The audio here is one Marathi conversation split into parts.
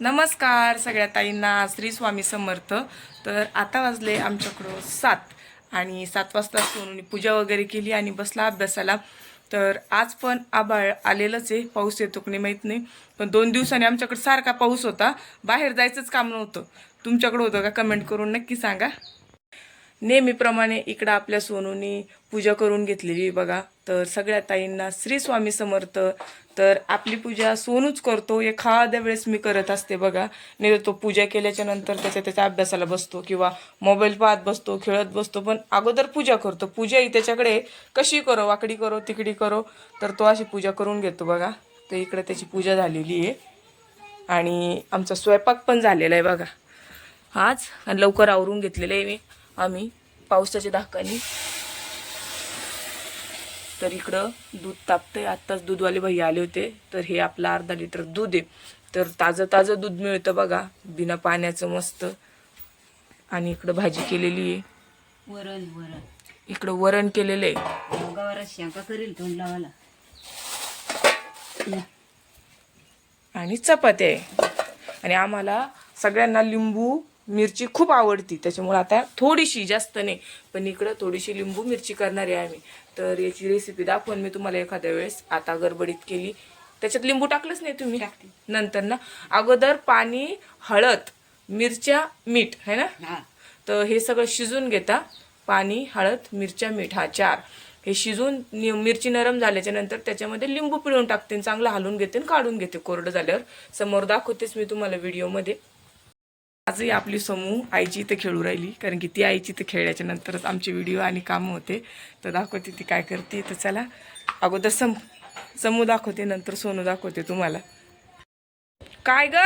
नमस्कार सगळ्या ताईंना, श्री स्वामी समर्थ. तर आता वाजले आमच्याकडं 7 आणि 7 वाजता सोनूनी पूजा वगैरे केली आणि बसला अभ्यासाला. तर आज पण आभाळ आलेलंच आहे, पाऊस येतो की नाही माहीत नाही, पण 2 दिवसांनी आमच्याकडे सारखा पाऊस होता. बाहेर जायचंच काम नव्हतं. तुमच्याकडं होतं का? कमेंट करून नक्की सांगा. नेहमीप्रमाणे इकडं आपल्या सोनूनी पूजा करून घेतलेली बघा. तर सगळ्या ताईंना श्री स्वामी समर्थ. तर आपली पूजा सोनूच करतो, एखाद्या वेळेस मी करत असते बघा. नाही तो पूजा केल्याच्या नंतर त्याच्या अभ्यासाला बसतो किंवा मोबाईल पाहत बसतो, खेळत बसतो, पण अगोदर पूजा करतो. पूजा ही त्याच्याकडे कशी करो, वाकडी करो तिकडी करो, तर तो अशी पूजा करून घेतो बघा. तर इकडे त्याची पूजा झालेली आहे आणि आमचा स्वयंपाक पण झालेला आहे बघा आज. आणि लवकर आवरून घेतलेलं आहे आम्ही पावसाच्या धाकानी. तर इकडं दूध तापतंय. आत्ताच दूधवाले भैया आले होते. तर हे आपलं अर्धा लिटर दूध आहे. तर ताजं ताजं दूध मिळतं बघा, बिना पाण्याचं मस्त. आणि इकडं भाजी केलेली आहे, इकडं वरण केलेलं आहे आणि चपाती आहे. आणि आम्हाला सगळ्यांना लिंबू मिरची खूप आवडती, त्याच्यामुळे आता थोडीशी, जास्त नाही, पण इकडं थोडीशी लिंबू मिरची करणार आहे आम्ही. तर याची रेसिपी दाखवून मी तुम्हाला एखाद्या वेळेस. आता गडबडीत केली, त्याच्यात लिंबू टाकलंच नाही तुम्ही, नंतर ना. अगोदर पाणी, हळद, मिरच्या, मीठ आहे ना. तर हे सगळं शिजून घेता. पाणी, हळद, मिरच्या, मीठ, हा 4. हे शिजून मिरची नरम झाल्याच्या नंतर त्याच्यामध्ये लिंबू पिळून टाकते, चांगलं हलवून घेते आणि काढून घेते. कोरडं झाल्यावर समोर दाखवतेच मी तुम्हाला व्हिडिओमध्ये. आजही आपली समूह आईची इथे खेळू राहिली, कारण की ती आईची इथे खेळल्याच्या नंतरच आमचे व्हिडिओ आणि कामं होते. तर दाखवते ती काय करते. तर चला, अगोदर समूह दाखवते, नंतर सोनू दाखवते तुम्हाला. काय ग?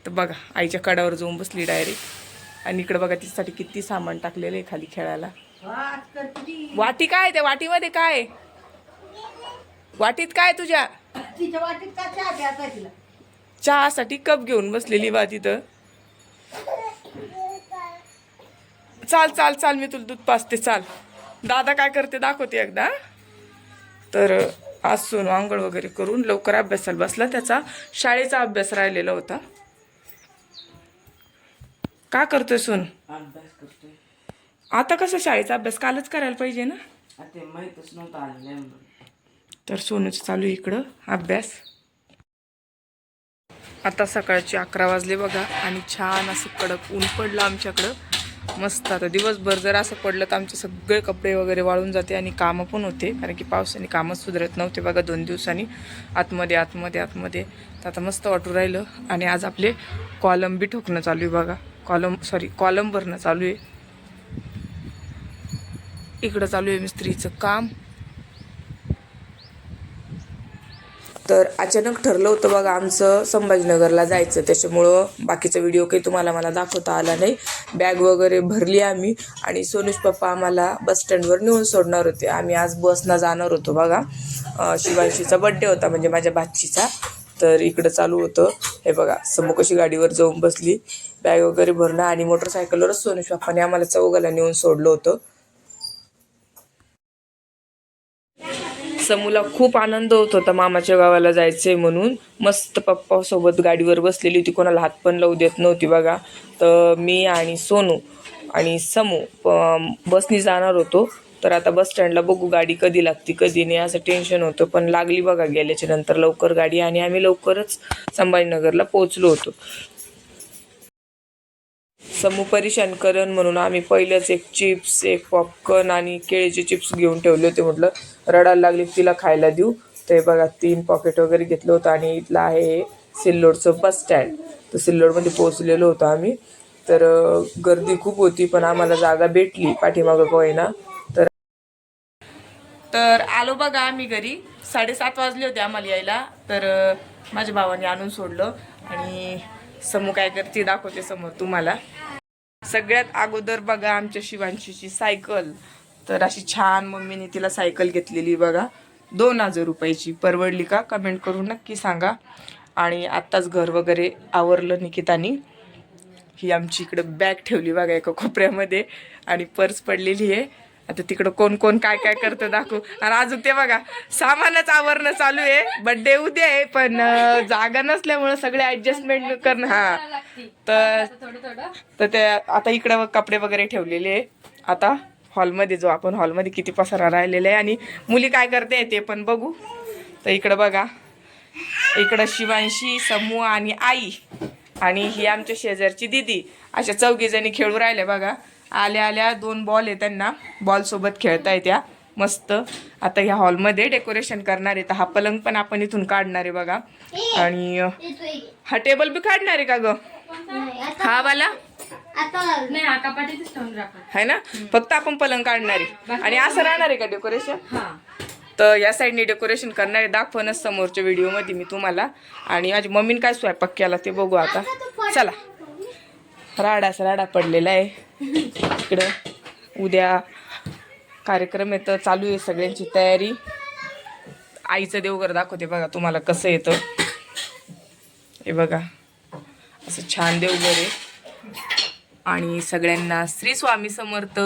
तर बघा, आईच्या कडावर जाऊन बसली डायरेक्ट. आणि इकडे बघा तिच्यासाठी किती सामान टाकलेलं आहे खाली खेळायला. वाटी काय? त्या वाटीमध्ये काय? वाटीत काय तुझ्या? चहासाठी कप घेऊन बसलेली बा तिथं. चाल चाल चाल, मी तुला दूध पाजते, चाल. दादा काय करते दाखवते एकदा. तर आज सोनू आंघोळ वगैरे करून लवकर अभ्यासाला बसला. त्याचा शाळेचा अभ्यास राहिलेला होता. का करतोय सोन? अभ्यास करतोय. आता कसं शाळेचा अभ्यास कालच करायला पाहिजे ना. ते माहीतच नव्हतं आलेलं. तर सोनूचं चालू इकडं अभ्यास. आता सकाळचे 11 वाजले बघा आणि छान असं कडक ऊन पडलं आमच्याकडं. मस्त. आता दिवसभर जर असं पडलं तर आमचे सगळे कपडे वगैरे वाळून जाते आणि कामं पण होते, कारण की पावसाने कामच सुधारत नव्हते बघा 2 दिवसांनी. आतमध्ये आतमध्ये आतमध्ये. तर आता मस्त वाटू राहिलं. आणि आज आपले कॉलम बी ठोकणं चालू आहे बघा. कॉलम भरणं चालू आहे. इकडं चालू आहे मिस्त्रीचं काम. तर अचानक ठरलं होतं बघा आमचं संभाजीनगरला जायचं, त्याच्यामुळं बाकीचा व्हिडिओ काही तुम्हाला मला दाखवता आला नाही. बॅग वगैरे भरली आम्ही आणि सोनूश पप्पा आम्हाला बस स्टँडवर नेऊन सोडणार होते. आम्ही आज बसनं जाणार होतो बघा. शिवांशीचा बड्डे होता, म्हणजे माझ्या भाचीचा. तर इकडं चालू होतं. हे बघा, समोर कशी गाडीवर जाऊन बसली. बॅग वगैरे भरणं आणि मोटरसायकलवरच सोनूश पप्पाने आम्हाला चौघाला नेऊन सोडलं होतं. समूला खूप आनंद होत होता मामाच्या गावाला जायचंय म्हणून. मस्त पप्पा सोबत गाडीवर बसलेली होती, कोणाला हात पण लावू देत नव्हती बघा. तर मी आणि सोनू आणि समू बसनी जाणार होतो. तर आता बस स्टँडला बघू गाडी कधी लागती कधी नाही, असं टेन्शन होतं. पण लागली बघा गेल्याच्या नंतर लवकर गाडी आणि आम्ही लवकरच संभाजीनगरला पोहोचलो होतो. समू परेशान करण म्हणून आम्ही पहिलेच एक चिप्स, एक पॉपकॉर्न आणि केळीचे चिप्स घेऊन ठेवले होते. म्हटलं रडायला लागली तिला खायला देऊ. ते बघा 3 पॉकेट वगैरे घेतलं होतं. आणि इथलं आहे सिल्लोडचं बस स्टँड. तर सिल्लोडमध्ये पोहोचलेलो होतो आम्ही. तर गर्दी खूप होती, पण आम्हाला जागा भेटली पाठीमागं होईना. तर आलो बघा आम्ही घरी. 7:30 वाजले होते आम्हाला यायला. तर माझ्या भावाने आणून सोडलं. आणि समू काय करते दाखवते समोर तुम्हाला. सगळ्यात अगोदर बघा आमच्या शिवांशीची सायकल. तर अशी छान मम्मीने तिला सायकल घेतलेली बघा, 2000 रुपयाची. परवडली का? कमेंट करून नक्की सांगा. आणि आत्ताच घर वगैरे आवरलं निकितानी. ही आमची इकडं बॅग ठेवली बघा एका कोपऱ्यामध्ये आणि पर्स पडलेली आहे. आता तिकडं कोण कोण काय काय करतं दाखवू. आणि अजून ते बघा सामानच आवरणं चालू आहे. बर्थडे उद्या आहे पण जागा नसल्यामुळे सगळे ऍडजस्टमेंट करणं. हा तर ते आता इकडं कपडे वगैरे ठेवलेले आहे. आता हॉलमध्ये जो आपण हॉलमध्ये किती पसारा राहिलेला आहे आणि मुली काय करते ते पण बघू. तर इकडं बघा, इकडं शिवांशी, समूह आणि आई आणि ही आमच्या शेजारची दीदी अशा 4 जणी खेळू राहिल्या बघा. आल्या आल्या 2 बॉल आहे त्यांना, बॉल सोबत खेळताय त्या मस्त. आता ह्या हॉलमध्ये डेकोरेशन करणार आहे. तर हा पलंग पण आपण इथून काढणार आहे बघा. आणि हा टेबल बी काढणार आहे का ग? हा वाला आहे ना, फक्त आपण पलंग काढणार आहे. आणि असं राहणार आहे का डेकोरेशन? तर या साईडने डेकोरेशन करणार आहे, दाखवणच समोरच्या व्हिडिओमध्ये मी तुम्हाला. आणि माझी मम्मीने काय स्वयंपाक केला ते बघू आता. चला, राडा पडलेला आहे इकडं. उद्या कार्यक्रम येतं, चालू आहे सगळ्यांची तयारी. आईचं देवघर दाखवते बघा तुम्हाला कसं येतं. हे बघा असं छान देवघर आहे. आणि सगळ्यांना श्री स्वामी समर्थ.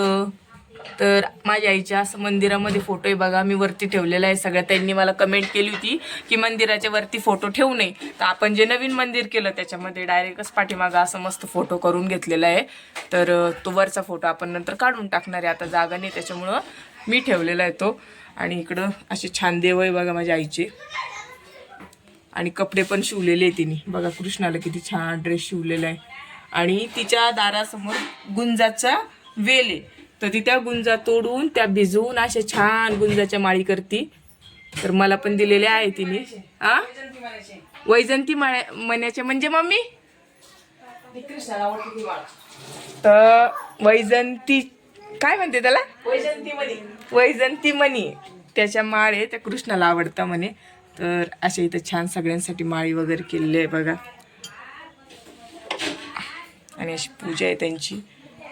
तर माझ्या आईच्या असं मंदिरामध्ये फोटो आहे बघा, मी वरती ठेवलेला आहे. सगळ्या त्यांनी मला कमेंट केली होती की मंदिराच्या वरती फोटो ठेवू नये. तर आपण जे नवीन मंदिर केलं त्याच्यामध्ये डायरेक्टच पाठीमागं असं मस्त फोटो करून घेतलेला आहे. तर तो वरचा फोटो आपण नंतर काढून टाकणार आहे, आता जागा नाही त्याच्यामुळं मी ठेवलेला आहे तो. आणि इकडं असे छान देव आहे बघा माझ्या आईचे. आणि कपडे पण शिवलेले आहे तिने बघा. कृष्णाला किती छान ड्रेस शिवलेला आहे. आणि तिच्या दारासमोर गुंजाचा वेल आहे. तर ती त्या गुंजा तोडून त्या भिजवून अशा छान गुंजाच्या माळी करती. तर मला पण दिलेले आहे तिने. वैजंती मण्याचे म्हणजे मम्मी तर वैजंती काय म्हणते त्याला, वैजंती मणी त्याच्या माळ आहे, त्या कृष्णाला आवडतं म्हणे. तर अशा इथं छान सगळ्यांसाठी माळी वगैरे केलेली आहे बघा. आणि अशी पूजा आहे त्यांची.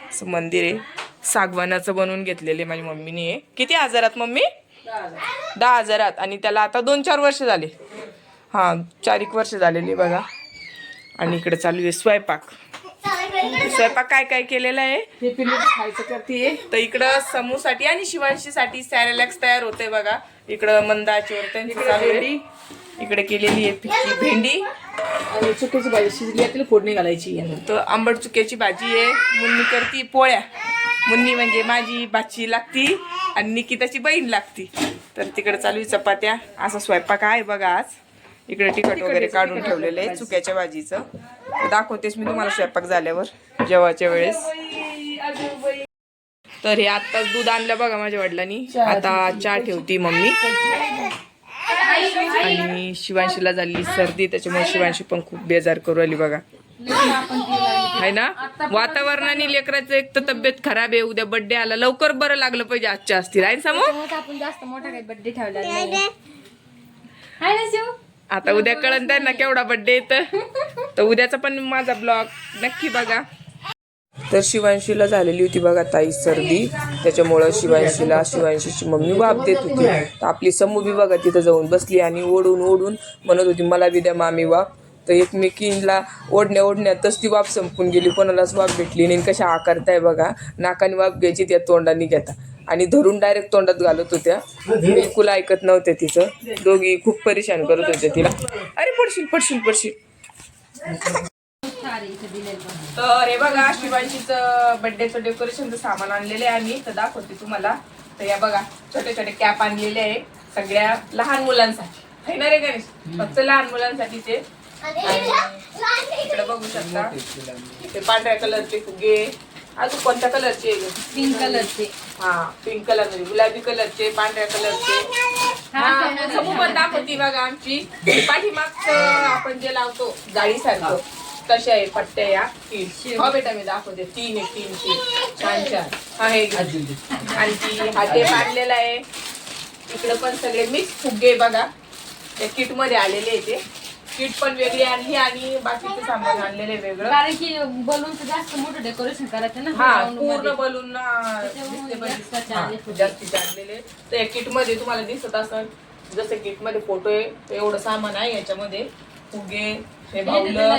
असं मंदिर आहे, सागवानाचं बनवून घेतलेले माझ्या मम्मीने. किती हजारात मम्मी? 10,000. आणि त्याला आता 2-4 वर्ष झाले. हां 4-1 वर्ष झालेली बघा. आणि इकडे चालू आहे स्वयंपाक. काय काय केलेलं आहे हे पिल्लू खायचं करते. तर इकडं समूसाठी आणि शिवांशीसाठी सॅरेलॅक्स तयार होते बघा. इकडं मंदाची त्यांची चालू आहे. इकडे केलेली आहे फिक्की भेंडी आणि चुक्याची भाजी शिजली आहे, तिला फोडणी घालायची. तर आंबट चुक्याची भाजी आहे. मुन्नी करती पोळ्या. मुन्नी म्हणजे माझी बाची लागती आणि निकिताची बहीण लागती. तर तिकडे चालू आहे चपात्या. असा स्वयंपाक आहे बघा आज. इकडे तिखट वगैरे काढून ठेवलेलं आहे चुक्याच्या भाजीचं. दाखवतेच मी तुम्हाला स्वयंपाक झाल्यावर जेवायच्या वेळेस. तर हे आत्ताच दूध आणलं बघा माझ्या वडिलांनी. आता चहा ठेवती मम्मी. आणि शिवांशीला झाली सर्दी, त्याच्यामुळे शिवांशी पण खूप बेजार करू आली बघा. आहे ना, वातावरणाने लेकराचं एक तर तब्येत खराब आहे. उद्या बर्थडे आला, लवकर बरं लागलं पाहिजे आजच्या असतील आहे समोर. आपण जास्त मोठा काही बर्थडे ठेवला नाही. आता उद्या कळण त्यांना केवढा बर्थडे येतं. तर उद्याचा पण माझा ब्लॉग नक्की बघा. तर शिवांशीला झालेली होती बघा ताई सर्दी, त्याच्यामुळं शिवांशीची मम्मी वाप देत होती. तर आपली समू बी बघा तिथं जाऊन बसली आणि ओढून म्हणत होती मला बी द्या मामी वाप. तर एकमेकींना ओढण्यातच ती वाप संपून गेली, कोणालाच वाप भेटली नाही. कशा आकारताय बघा, नाकाने वाप घ्यायची त्या तोंडाने घेता आणि धरून डायरेक्ट तोंडात घालत होत्या. बिलकुल ऐकत नव्हत्या तिचं. दोघी खूप परेशान करत होत्या तिला. अरे पडशील. तर हे बघा शिवांशीचं बर्थडेचं डेकोरेशनचं सामान आणलेलं आहे आम्ही. तर दाखवते तुम्हाला. तर या बघा छोटे कॅप आणलेले आहे सगळ्या लहान मुलांसाठी. आहे ना रे गणेश, फक्त लहान मुलांसाठी ते. इकडे बघू शकता ते पांढऱ्या कलरचे फुगे. अजून कोणत्या कलरचे? पिंक कलरचे. हा पिंक कलर म्हणजे गुलाबी कलरचे, पांढऱ्या कलरचे. समूह पण दाखवती बघा आमची. पाठीमागचं आपण जे लावतो जाळीसारखं तशा आहे पट्ट्या या 3. हो बेटा मी दाखवते. 3 छान हा हे आणखी हा टेप आणलेला आहे. इकडे पण सगळे मिक्स फुगे बघा त्या किट मध्ये आलेले आहे. ते किट पण वेगळी आणली आणि बाकीचं सामान आणलेले वेगळं, कारण की बलूनचं जास्त मोठं डेकोरेशन करायचं ना. हा पूर्ण बलून जास्तीचे आणलेले. तर या किट मध्ये तुम्हाला दिसत असेल जसं किट मध्ये फोटो आहे एवढं सामान आहे याच्यामध्ये. फुगे हे बाहुलं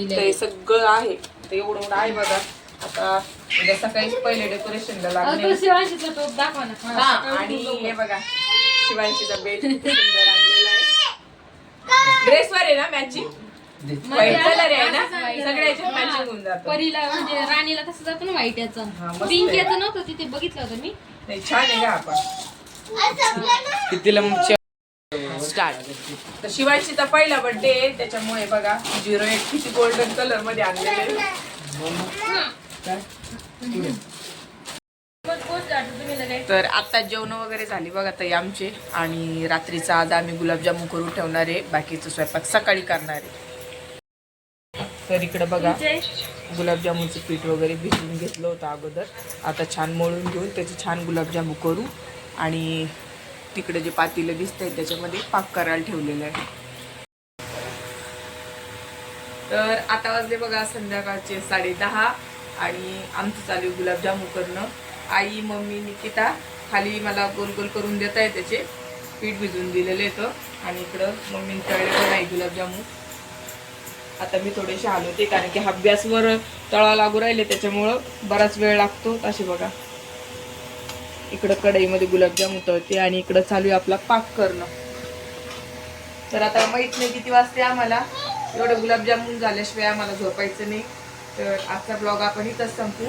हे सगळं आहे. ते एवढं आहे बघा. आता उद्या सकाळी पहिले डेकोरेशनला अहो, लागले. तो शिवाजीचा टोप दाखवा ना. हा आणि हे बघा शिवांशीचा बेल्ट खूप सुंदर आणलेला आहे. ड्रेसवर आहे ना मॅचिंग व्हाईट कलर आहे ना सगळ्याच्या मॅचिंग होऊन जातो. परीला म्हणजे राणीला तसं जातो ना व्हाईट याचं. हा, मस्त पिंक आहे. याचं नव्हतं तिथे बघितलं होतं मी. नाही छान आहे का आपण कितीला स्टार्ट. तर शिवांशीचा पहिला बर्थडे आहे त्याच्यामुळे बघा 08 किती गोल्डन कलर मध्ये आणलेले आहे. तर आता जेवण वगैरे झाली बघा ताई आमचे आणि रात्रीचा आज आम्ही गुलाबजामुन करून ठेवणार आहे. बाकीचं स्वयंपाक सकाळी करणार आहे. तर इकडे बघा गुलाबजामुनचं पीठ वगैरे भिजवून घेतलं होतं अगोदर. आता छान मळून घेऊन त्याचे छान गुलाबजामुन करू आणि तिकडे जे पातेलं दिसतंय त्याच्यामध्ये पाक करायला ठेवलेलं आहे. तर आता वाजले बघा संध्याकाळचे 10:30 आणि आमचं चालू आहे गुलाबजामुन करणं. आई मम्मी निकिता खाली मला गोल गोल करून देत आहे त्याचे पीठ भिजवून दिलेलं येतं आणि इकडं मम्मी तळले नाही गुलाबजामुन. आता मी थोडेसे हलवते कारण की अभ्यासवर तळा लागू राहिले त्याच्यामुळं बराच वेळ लागतो. असे बघा इकडं कढईमध्ये गुलाबजामुन तळते आणि इकडं चालू आहे आपला पाक करणं. तर आता माहित नाही किती वाजते आम्हाला. एवढे गुलाबजामुन झाल्याशिवाय आम्हाला झोपायचं नाही. तर आजचा ब्लॉग आपण इथंच संपू.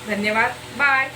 धन्यवाद. बाय.